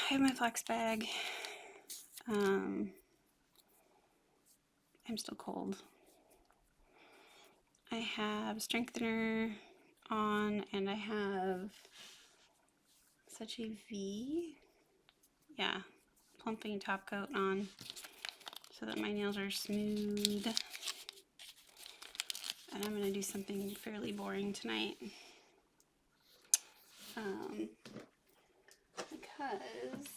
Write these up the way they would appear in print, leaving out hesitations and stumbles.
have my flax bag. I'm still cold. I have strengthener on, and I have such a V, yeah, plumping top coat on so that my nails are smooth. And I'm gonna do something fairly boring tonight. Because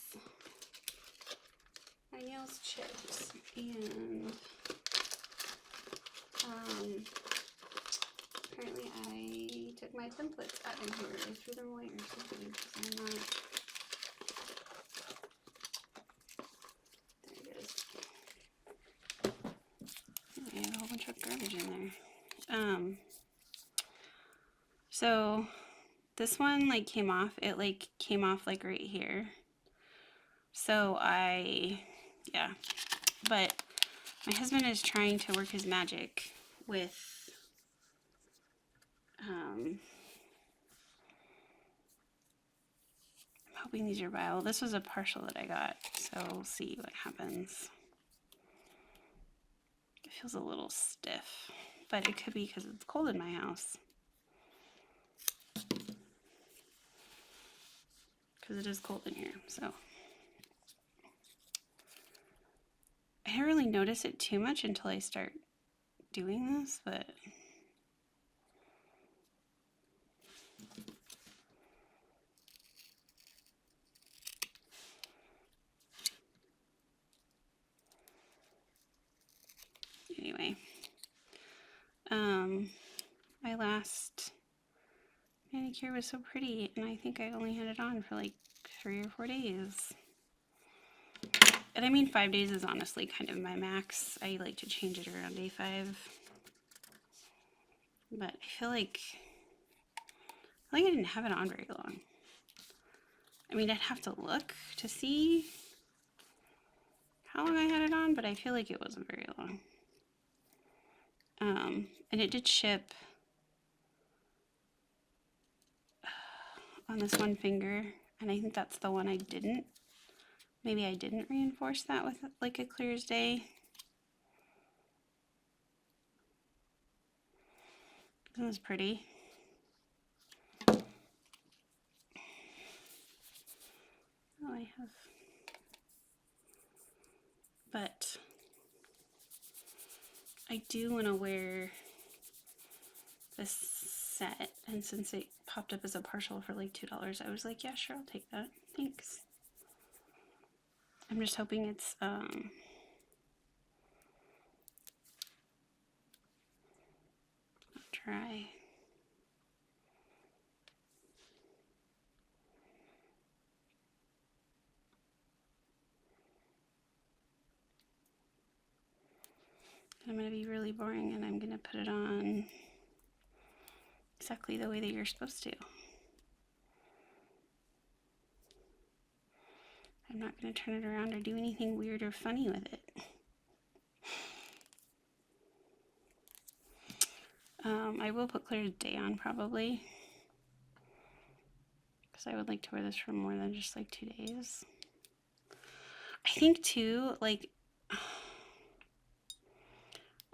my nails chipped, and apparently I took my templates out of here. I threw them away or something because I'm not. There it is. I have a whole bunch of garbage in there. So this one like came off. It like came off like right here. So yeah. But my husband is trying to work his magic with I'm hoping these are viable. This was a partial that I got, so we'll see what happens. It feels a little stiff, but it could be because it's cold in my house. Because it is cold in here, so. I don't really notice it too much until I start doing this, but anyway. My last manicure was so pretty, and I think I only had it on for like 3 or 4 days. And I mean 5 days is honestly kind of my max. I like to change it around day 5. But I feel like I didn't have it on very long. I mean, I'd have to look to see how long I had it on, but I feel like it wasn't very long. And it did ship on this one finger, and I think that's the one I didn't. Maybe I didn't reinforce that with like a clear as day. It was pretty. Oh, I have. But I do want to wear this set, and since it popped up as a partial for like $2, I was like, yeah, sure, I'll take that. Thanks. I'm just hoping it's dry. I'm going to be really boring, and I'm going to put it on exactly the way that you're supposed to. I'm not going to turn it around or do anything weird or funny with it. I will put clear as day on probably, because I would like to wear this for more than just like 2 days. I think too, like,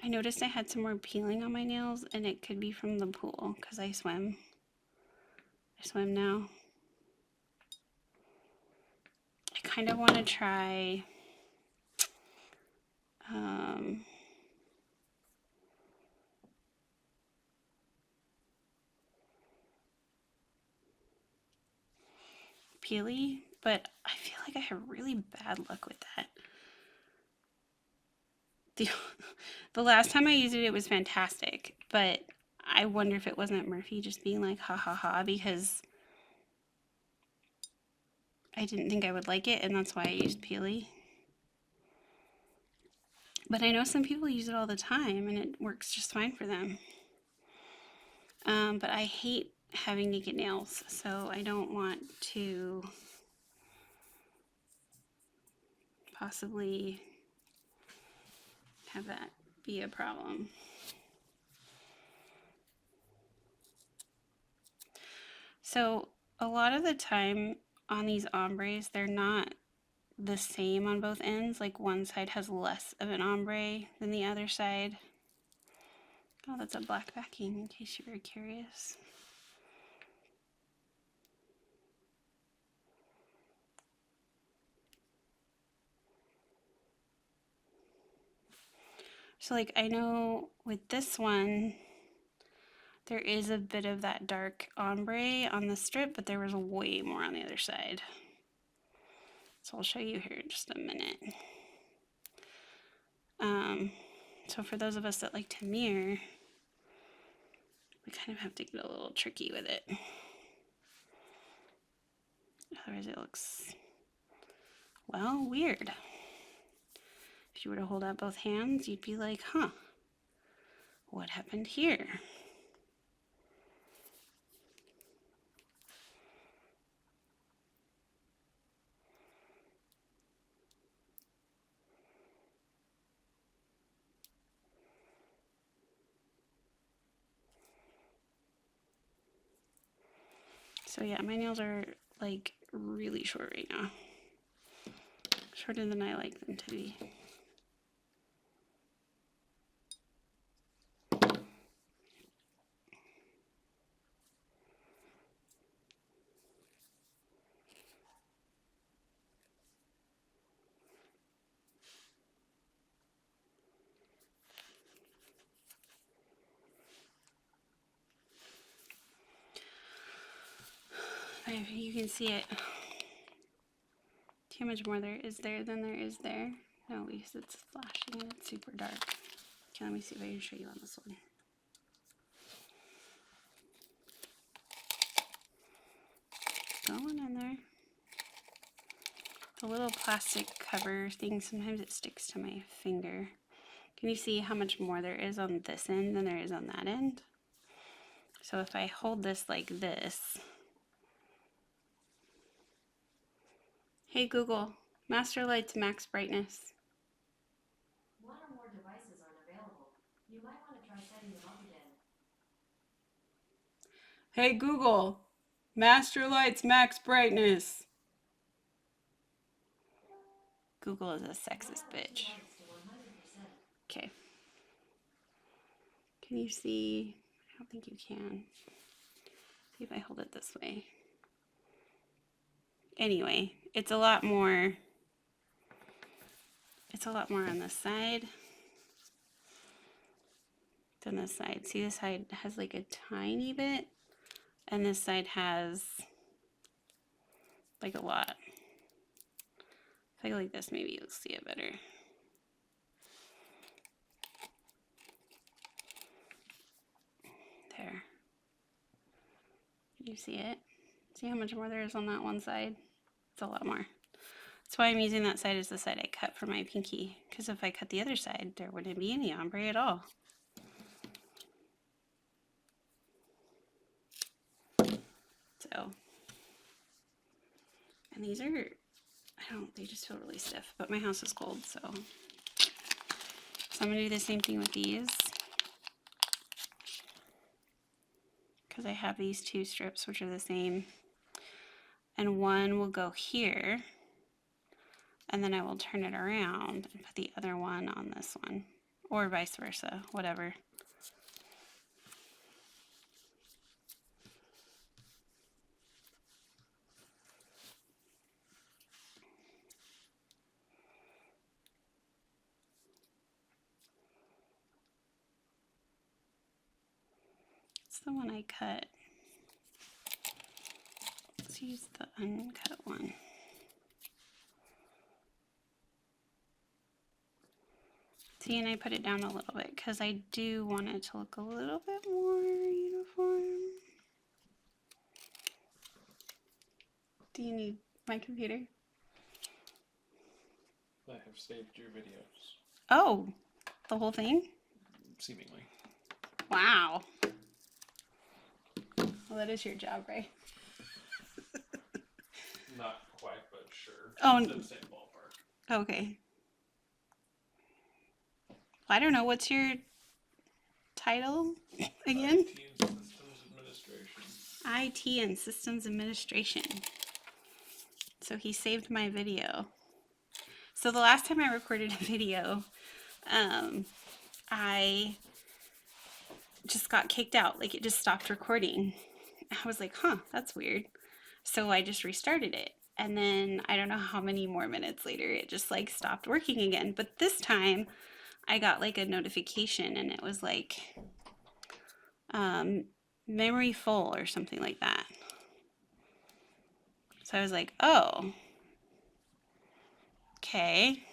I noticed I had some more peeling on my nails, and it could be from the pool because I swim. I swim now. I kind of want to try peely, but I feel like I have really bad luck with that. The last time I used it, it was fantastic, but I wonder if it wasn't Murphy just being like, ha ha ha, because I didn't think I would like it, and that's why I used peely. But I know some people use it all the time, and it works just fine for them. But I hate having naked nails, so I don't want to possibly have that be a problem. So a lot of the time on these ombres, they're not the same on both ends. Like one side has less of an ombre than the other side. Oh, that's a black backing in case you were curious. So like I know with this one, there is a bit of that dark ombre on the strip, but there was way more on the other side. So I'll show you here in just a minute. So for those of us that like to mirror, we kind of have to get a little tricky with it. Otherwise it looks, well, weird. If you were to hold out both hands, you'd be like, huh, what happened here? So yeah, my nails are like really short right now. Shorter than I like them to be. If you can see it, how much more there is there than there is there. No, because it's flashing and it's super dark. Okay, let me see if I can show you on this one. Going in there. The little plastic cover thing, sometimes it sticks to my finger. Can you see how much more there is on this end than there is on that end? So if I hold this like this. Hey Google, master lights max brightness. One or more devices aren't available. You might want to try setting them up again. Hey Google, master lights max brightness. Google is a sexist bitch. Okay. Can you see? I don't think you can. See if I hold it this way. Anyway, it's a lot more on this side than this side. See, this side has like a tiny bit, and this side has like a lot. If I go like this, maybe you'll see it better. There. Can you see it? See how much more there is on that one side? It's a lot more. That's why I'm using that side as the side I cut for my pinky. Because if I cut the other side, there wouldn't be any ombre at all. So, and these are, they just feel really stiff, but my house is cold, so I'm gonna do the same thing with these. Because I have these two strips, which are the same. And one will go here, and then I will turn it around and put the other one on this one, or vice versa, whatever. It's the one I cut. Let's use the uncut one. See, and I put it down a little bit because I do want it to look a little bit more uniform. Do you need my computer? I have saved your videos. Oh, the whole thing? Seemingly. Wow. Well, that is your job, right? Not quite, but sure. Oh, in the same ballpark. Okay. I don't know. What's your title again? IT and Systems Administration. IT and Systems Administration. So he saved my video. So the last time I recorded a video, I just got kicked out. Like, it just stopped recording. I was like, huh, that's weird. So I just restarted it. And then I don't know how many more minutes later, it just like stopped working again. But this time I got like a notification and it was like memory full or something like that. So I was like, oh, okay.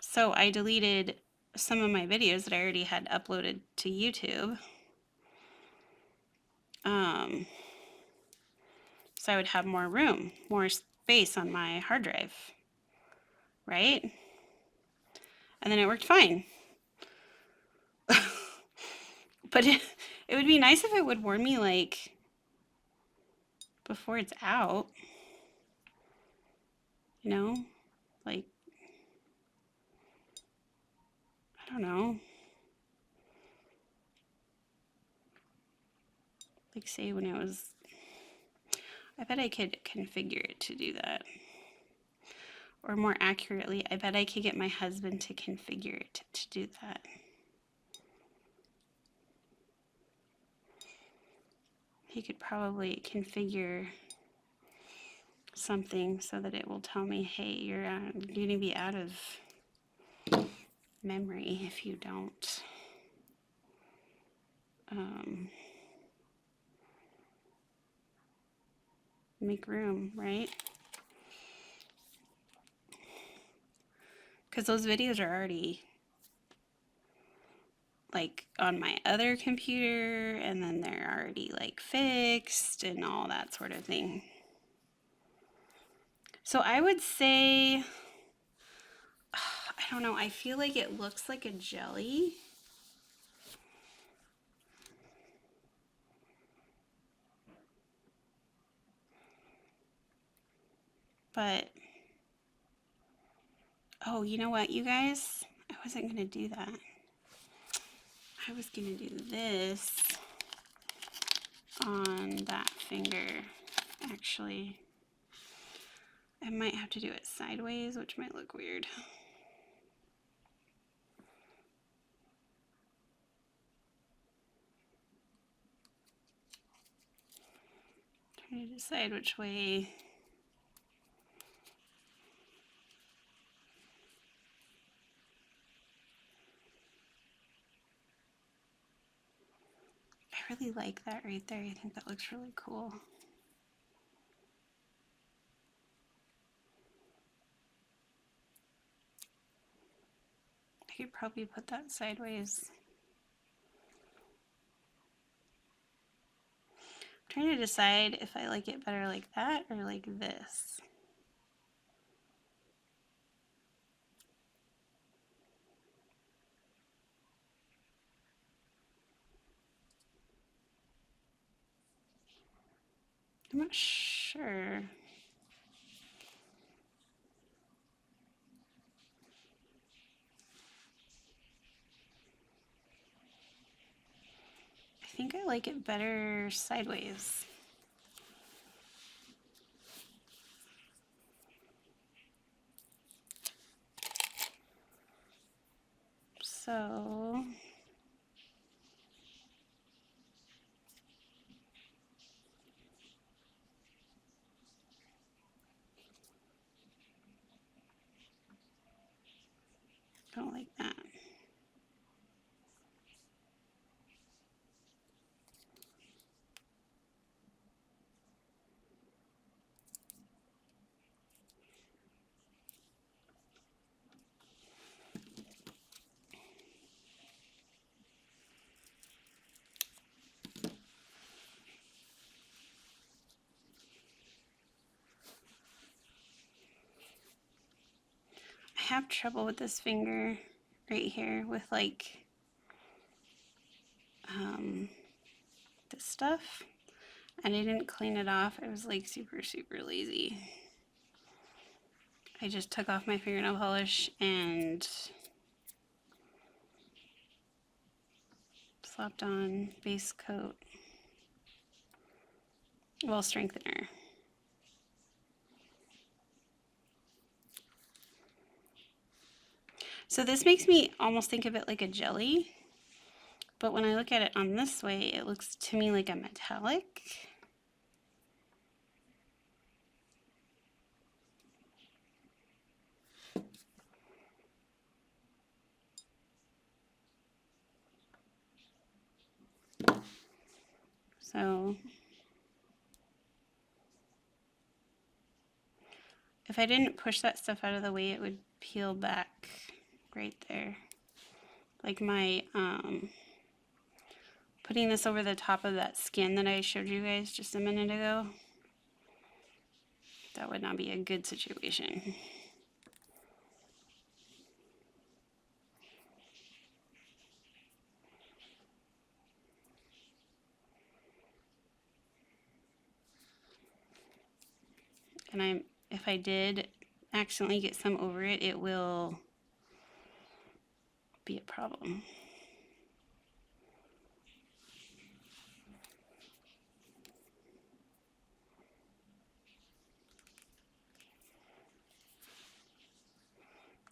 So I deleted some of my videos that I already had uploaded to YouTube. So I would have more room, more space on my hard drive, right? And then it worked fine. But it would be nice if it would warn me like before it's out, you know? Like, I don't know. Like, say when it was, I bet I could configure it to do that. Or more accurately, I bet I could get my husband to configure it to do that. He could probably configure something so that it will tell me, hey, you're going to be out of memory if you don't. Make room, right? Because those videos are already like on my other computer, and then they're already like fixed and all that sort of thing. So I would say, I don't know, I feel like it looks like a jelly. But, oh, you know what, you guys? I wasn't going to do that. I was going to do this on that finger, actually. I might have to do it sideways, which might look weird. Trying to decide which way. I really like that right there. I think that looks really cool. I could probably put that sideways. I'm trying to decide if I like it better like that or like this. I'm not sure. I think I like it better sideways. So don't like that. I have trouble with this finger right here with like this stuff, and I didn't clean it off. I was like super lazy. I just took off my fingernail polish and slapped on base coat, well, strengthener. So this makes me almost think of it like a jelly, but when I look at it on this way, it looks to me like a metallic. So if I didn't push that stuff out of the way, it would peel back right there. Like my, putting this over the top of that skin that I showed you guys just a minute ago, that would not be a good situation. And if I did accidentally get some over it, it will be a problem.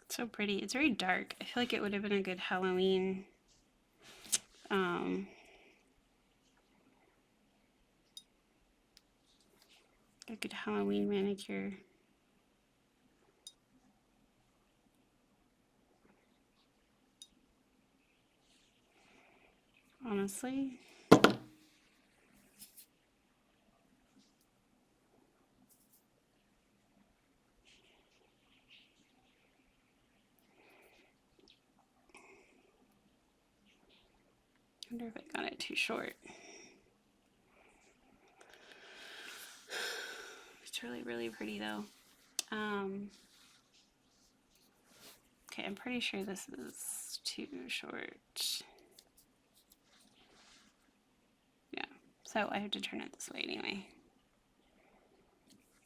It's so pretty. It's very dark. I feel like it would have been a good Halloween a good Halloween manicure. Honestly. I wonder if I got it too short. It's really, really pretty though. Okay, I'm pretty sure this is too short. Yeah, so I have to turn it this way anyway.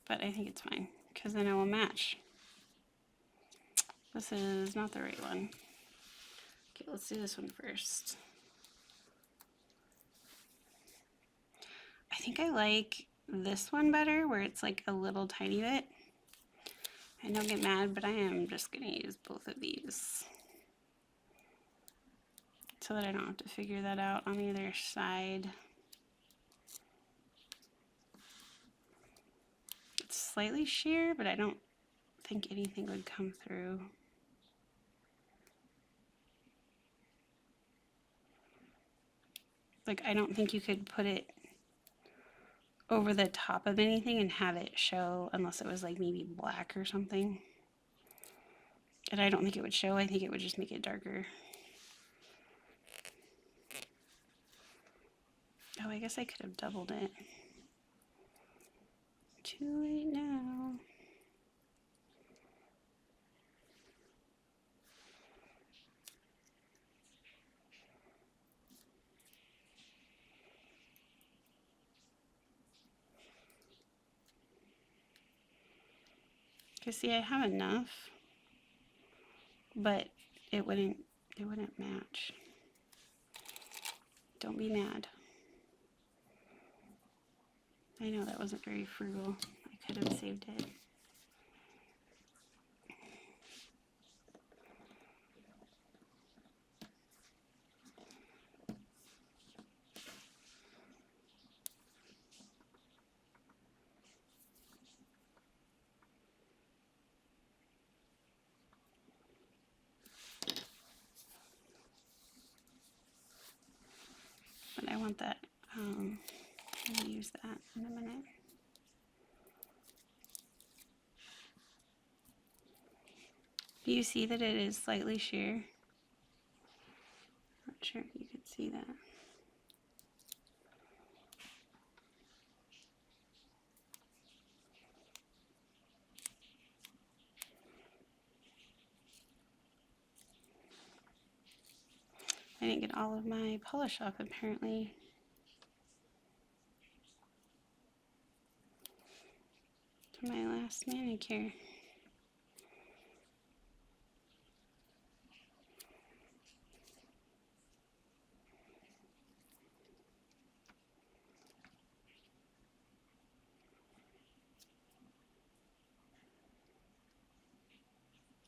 But I think it's fine, because then it will match. This is not the right one. Okay, let's do this one first. I think I like this one better, where it's like a little tiny bit. And don't get mad, but I am just gonna use both of these so that I don't have to figure that out on the other side. It's slightly sheer, but I don't think anything would come through. Like, I don't think you could put it over the top of anything and have it show, unless it was like maybe black or something. And I don't think it would show. I think it would just make it darker. Oh, I guess I could have doubled it. Too late now. Cause see, I have enough, but it wouldn't match. Don't be mad. I know that wasn't very frugal. I could have saved it. But I want that, I'm gonna use that in a minute. Do you see that it is slightly sheer? Not sure if you could see that. I didn't get all of my polish off apparently. To my last manicure.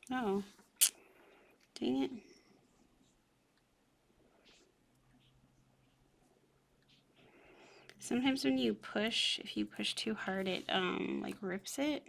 Oh, Dang it. Sometimes when you push, if you push too hard, it like rips it.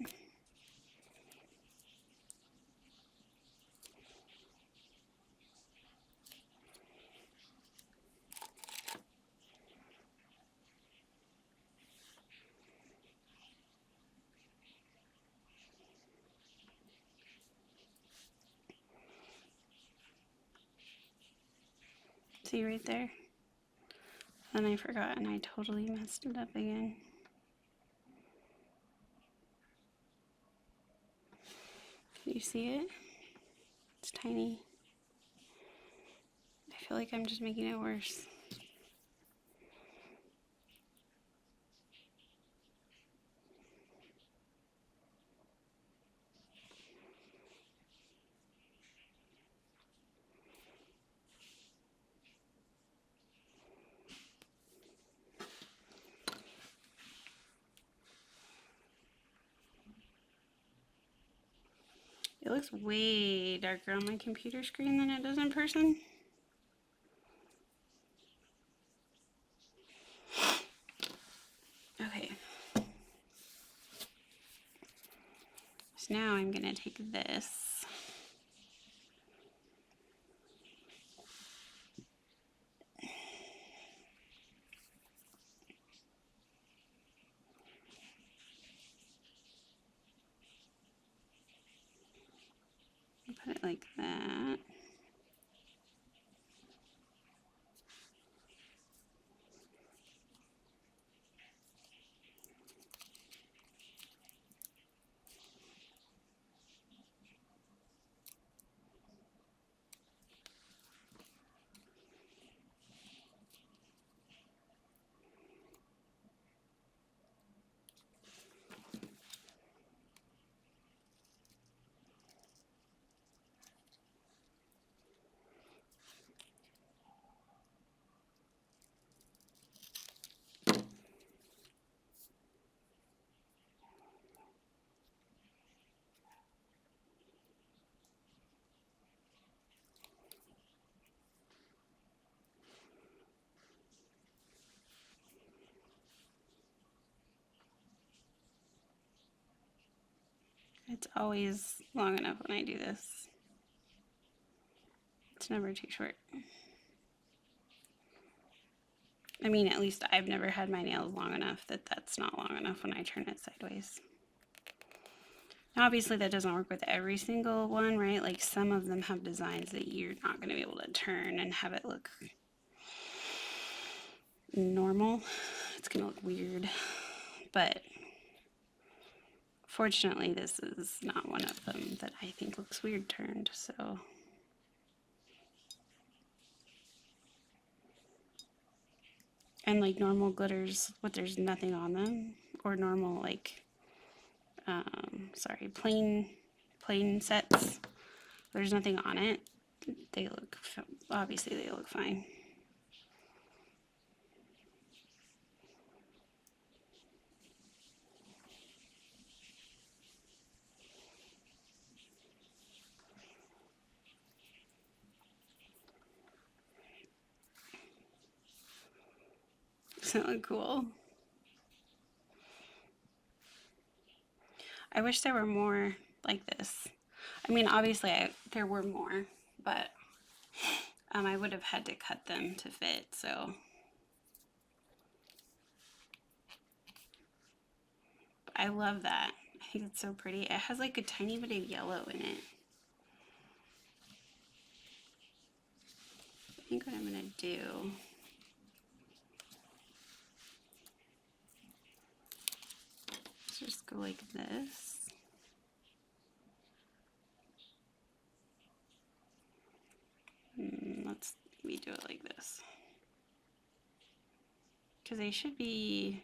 See right there? And I forgot and I totally messed it up again. Can you see it? It's tiny. I feel like I'm just making it worse. It looks way darker on my computer screen than it does in person. Okay. So now I'm gonna take this. Put it like that. It's always long enough when I do this. It's never too short. I mean, at least I've never had my nails long enough that that's not long enough when I turn it sideways. Now, obviously that doesn't work with every single one, right? Like some of them have designs that you're not going to be able to turn and have it look normal. It's going to look weird. But fortunately, this is not one of them that I think looks weird turned, so. And like normal glitters, what there's nothing on them, or normal like, plain sets, there's nothing on it. They look, obviously they look fine. Doesn't it look cool? I wish there were more like this. I mean, obviously there were more, but I would have had to cut them to fit, so. I love that. I think it's so pretty. It has like a tiny bit of yellow in it. I think what I'm gonna do is just go like this. Let's maybe do it like this. Because they should be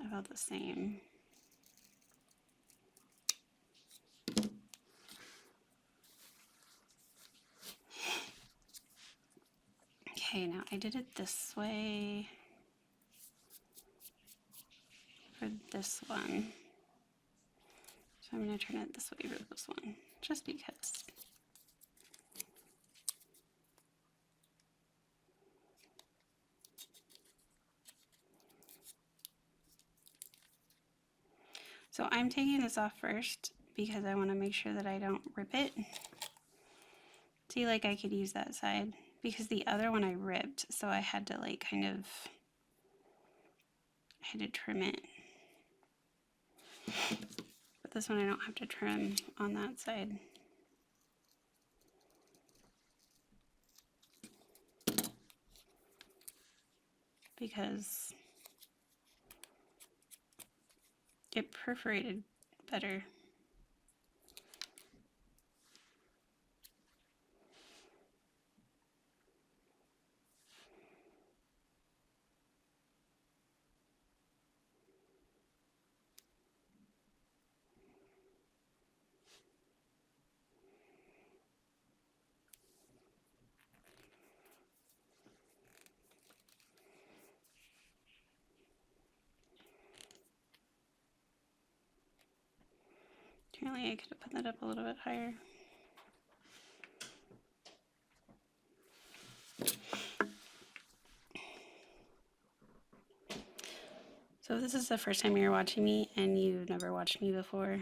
about the same. Okay, now I did it this way for this one. So I'm going to turn it this way for this one, just because. So I'm taking this off first because I want to make sure that I don't rip it. See, like I could use that side because the other one I ripped, so I had to like kind of, I had to trim it. But this one I don't have to trim on that side. Because it perforated better. Apparently I could have put that up a little bit higher. So if this is the first time you're watching me and you've never watched me before,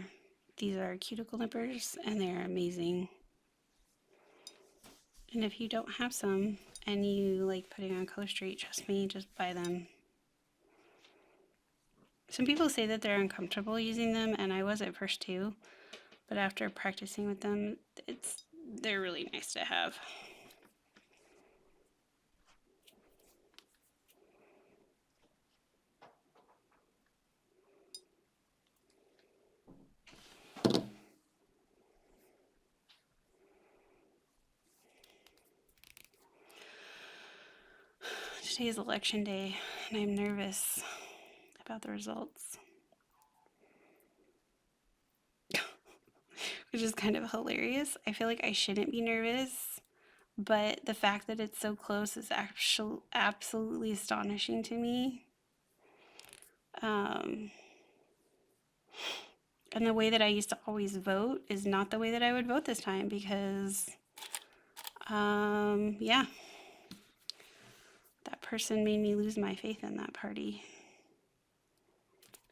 these are cuticle nippers and they're amazing. And if you don't have some and you like putting on color straight, trust me, just buy them. Some people say that they're uncomfortable using them, and I was at first too, but after practicing with them, they're really nice to have. Today is election day, and I'm nervous about the results. Which is kind of hilarious. I feel like I shouldn't be nervous, but the fact that it's so close is actually absolutely astonishing to me. And the way that I used to always vote is not the way that I would vote this time because, yeah, that person made me lose my faith in that party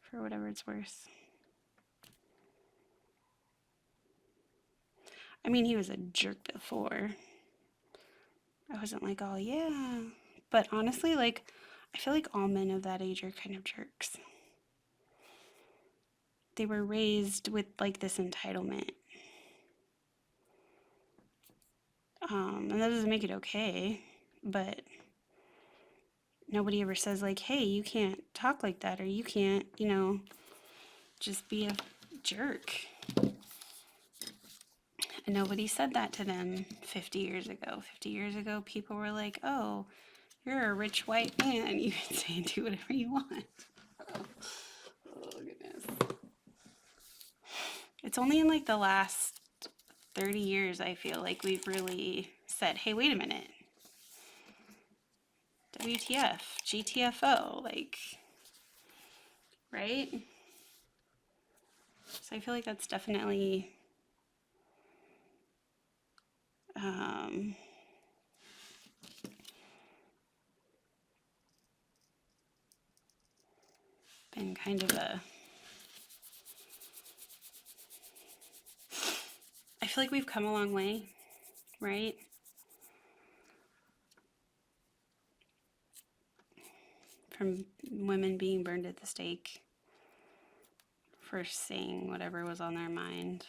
for whatever it's worth. I mean, he was a jerk before. I wasn't like, oh yeah. But honestly, like, I feel like all men of that age are kind of jerks. They were raised with like this entitlement. And that doesn't make it okay, but nobody ever says like, hey, you can't talk like that, or you can't, just be a jerk. And nobody said that to them 50 years ago. 50 years ago, people were like, oh, you're a rich white man. You can say and do whatever you want. Oh, goodness. It's only in like the last 30 years, I feel like we've really said, hey, wait a minute. WTF, GTFO, like, right? So I feel like that's definitely been kind of I feel like we've come a long way, right? From women being burned at the stake for saying whatever was on their mind,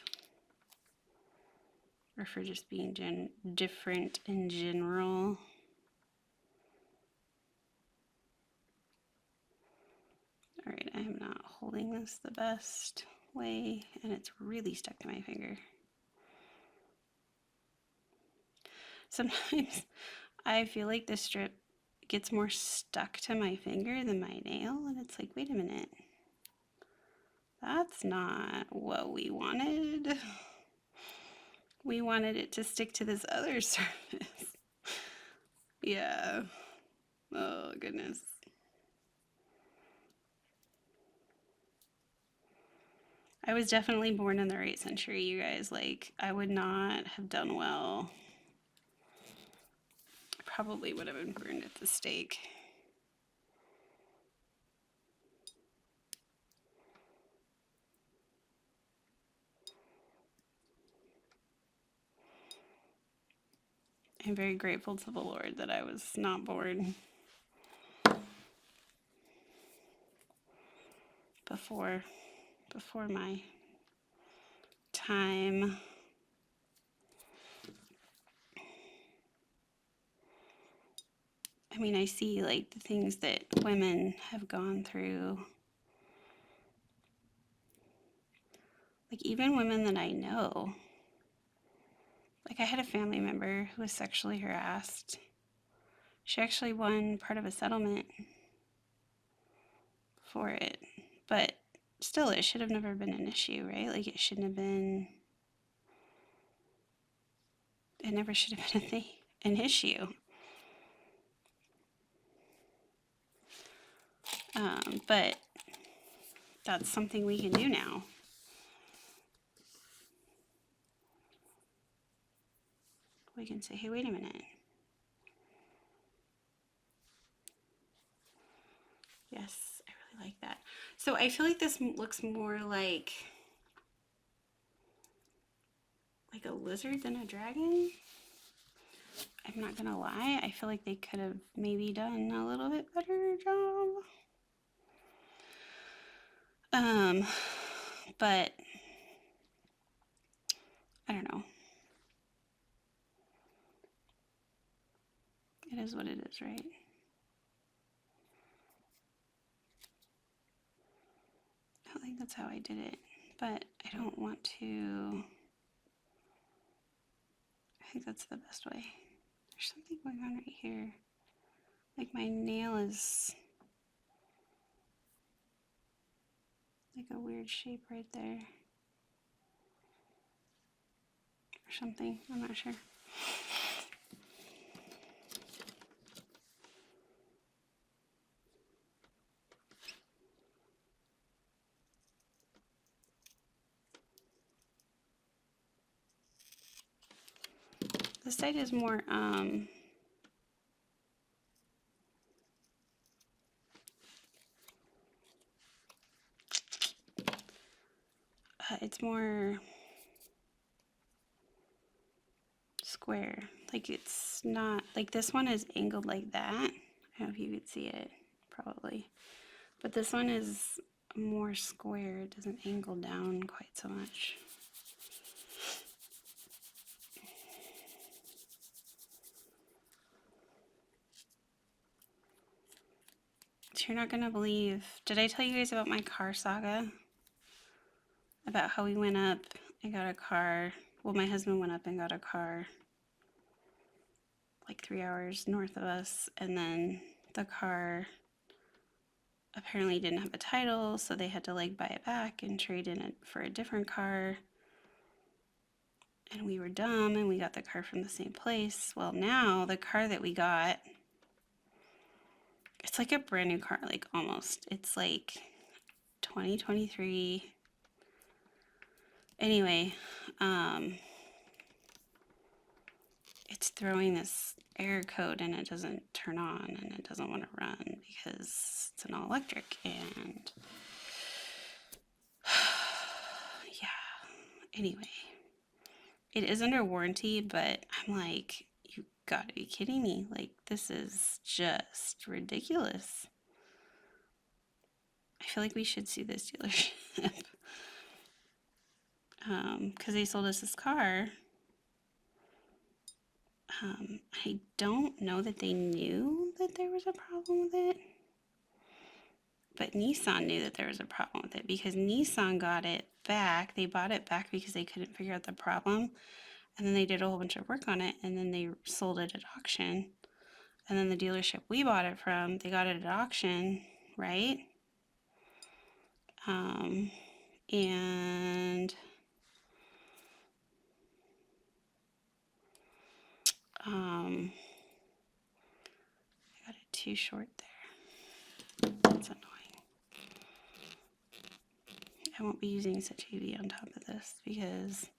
or for just being different in general. All right, I am not holding this the best way, and it's really stuck to my finger. Sometimes I feel like this strip gets more stuck to my finger than my nail, and it's like, wait a minute. That's not what we wanted. We wanted it to stick to this other surface. Yeah. Oh, goodness. I was definitely born in the right century, you guys. Like, I would not have done well. I probably would have been burned at the stake. I'm very grateful to the Lord that I was not born before my time. I mean, I see like the things that women have gone through. Like even women that I know. Like I had a family member who was sexually harassed. She actually won part of a settlement for it. But still, it should have never been an issue, right? Like it shouldn't have been, it never should have been a thing, an issue. But that's something we can do now. We can say, hey, wait a minute. Yes, I really like that. So I feel like this looks more like a lizard than a dragon. I'm not gonna lie, I feel like they could have maybe done a little bit better job. But I don't know. It is what it is, right? I think that's how I did it, but I don't want to. I think that's the best way. There's something going on right here. Like my nail is like a weird shape right there. Or something, I'm not sure. This side is more, it's more square. Like it's not, like this one is angled like that. I don't know if you could see it, probably. But this one is more square. It doesn't angle down quite so much. So you're not gonna believe, did I tell you guys about my car saga? About how we went up and got a car. Well, my husband went up and got a car like 3 hours north of us, and then the car apparently didn't have a title, so they had to like buy it back and trade in it for a different car. And we were dumb and we got the car from the same place. Well, now the car that we got, it's like a brand new car, like almost. It's like 2023. Anyway, it's throwing this error code and it doesn't turn on and it doesn't want to run because it's an all electric. And yeah, anyway, it is under warranty, but I'm like, you gotta be kidding me. Like, this is just ridiculous. I feel like we should sue this dealership. Because they sold us this car. I don't know that they knew that there was a problem with it. But Nissan knew that there was a problem with it because Nissan got it back. They bought it back because they couldn't figure out the problem. And then they did a whole bunch of work on it and then they sold it at auction. And then the dealership we bought it from, they got it at auction, right? And I got it too short there. That's annoying. I won't be using such UV on top of this because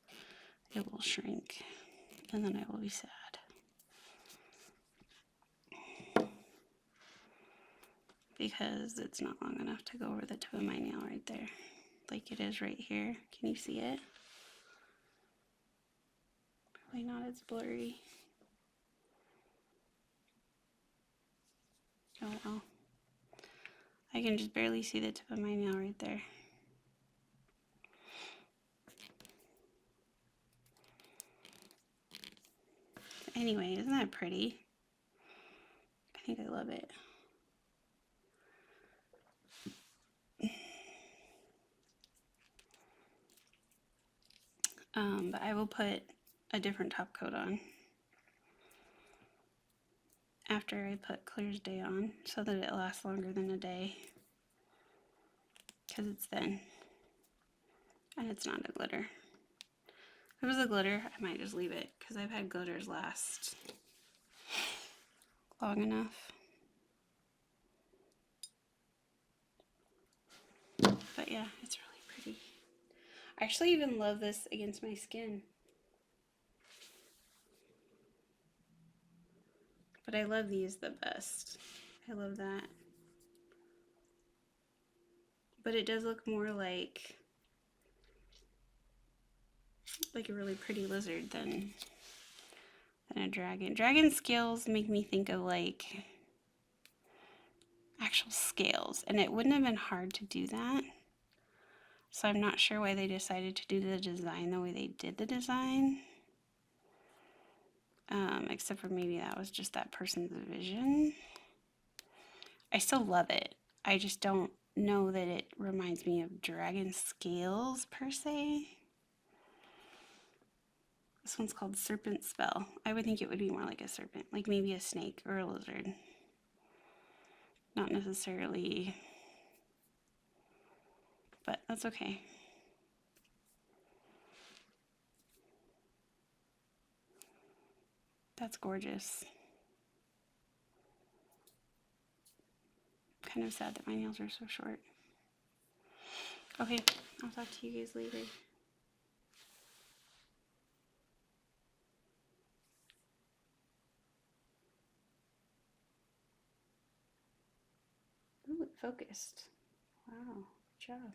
it will shrink and then I will be sad. Because it's not long enough to go over the tip of my nail right there. Like it is right here. Can you see it? Probably not, it's blurry. Oh well. I can just barely see the tip of my nail right there. Anyway, isn't that pretty? I think I love it. But I will put a different top coat on after I put Clear's Day on so that it lasts longer than a day because it's thin and it's not a glitter. If it was a glitter, I might just leave it because I've had glitters last long enough. But yeah, it's really pretty. I actually even love this against my skin. But I love these the best. I love that. But it does look more like a really pretty lizard than a dragon. Dragon scales make me think of like actual scales, and it wouldn't have been hard to do that. So I'm not sure why they decided to do the design the way they did the design. Except for maybe that was just that person's vision. I still love it. I just don't know that it reminds me of dragon scales per se. This one's called Serpent Spell. I would think it would be more like a serpent, like maybe a snake or a lizard. Not necessarily, but that's okay. That's gorgeous. Kind of sad that my nails are so short. Okay, I'll talk to you guys later. Ooh, it focused. Wow, good job.